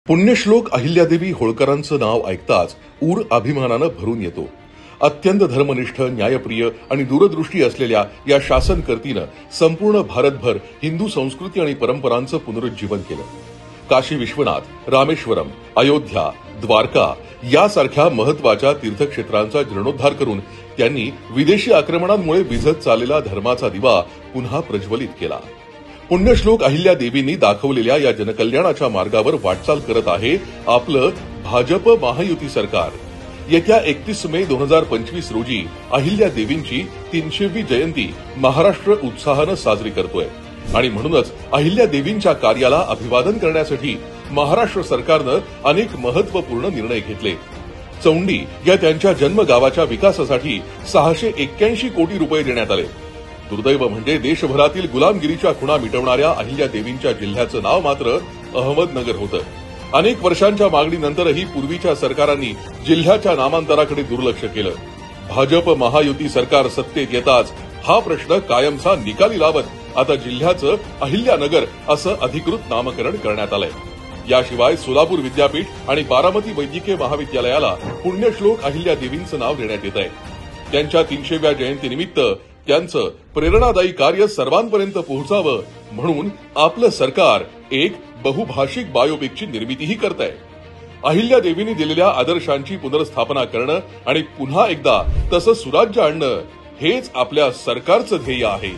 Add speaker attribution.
Speaker 1: पुण्यश्लोक अहिल्यादेवी होळकरांचं नाव ऐकताच ऊर अभिमानानं भरून येतो। अत्यंत धर्मनिष्ठ, न्यायप्रिय आणि दूरदृष्टी असलेल्या या शासनकर्तीनं संपूर्ण भारतभर हिंदू संस्कृती आणि परंपरांचं पुनरुज्जीवन केलं। काशी विश्वनाथ, रामेश्वरम, अयोध्या, द्वारका यासारख्या महत्वाच्या तीर्थक्षेत्रांचा जीर्णोद्धार करून त्यांनी विदेशी आक्रमणांमुळे विझत चाललेला धर्माचा दिवा पुन्हा प्रज्वलित केला। पुण्यश्लोक अहिल्यादेवींनी दाखवलेल्या या जनकल्याणाच्या मार्गावर वाटचाल करत आहे आपलं भाजप महायुती सरकार। येत्या 31 मे 2025 रोजी अहिल्यादेवींची 300वी जयंती महाराष्ट्र उत्साहानं साजरी करतोय आणि म्हणूनच अहिल्यादेवींच्या कार्याला अभिवादन करण्यासाठी महाराष्ट्र सरकारनं अनेक महत्वपूर्ण निर्णय घेतले। चौंडी या त्यांच्या जन्मगावाच्या विकासासाठी 681 कोटी रुपये देण्यात आले। दुर्दैव म्हणजे देशभरातील गुलामगिरीच्या खुणा मिटवणाऱ्या अहिल्यादेवींच्या जिल्ह्याचं नाव मात्र अहमदनगर होतं। अनेक वर्षांच्या मागणीनंतरही पूर्वीच्या सरकारांनी जिल्ह्याच्या नामांतराकडे दुर्लक्ष केलं। भाजप महायुती सरकार सत्तेत येताच हा प्रश्न कायमचा निकाली लावत आता जिल्ह्याचं अहिल्यानगर असं अधिकृत नामकरण करण्यात आलंय। याशिवाय सोलापूर विद्यापीठ आणि बारामती वैद्यकीय महाविद्यालयाला पुण्यश्लोक अहिल्यादेवींचं नाव देण्यात येत आहे। त्यांच्या 300व्या जयंतीनिमित्त त्यांचं प्रेरणादायी कार्य सर्वांपर्यंत पोहोचावं म्हणून आपलं सरकार एक बहुभाषिक बायोपिकची निर्मितीही करत आहे। अहिल्यादेवींनी दिलेल्या आदर्शांची पुनर्स्थापना करणं आणि पुन्हा एकदा तसं सुराज्य आणणं हेच आपल्या सरकारचं ध्येय आहे।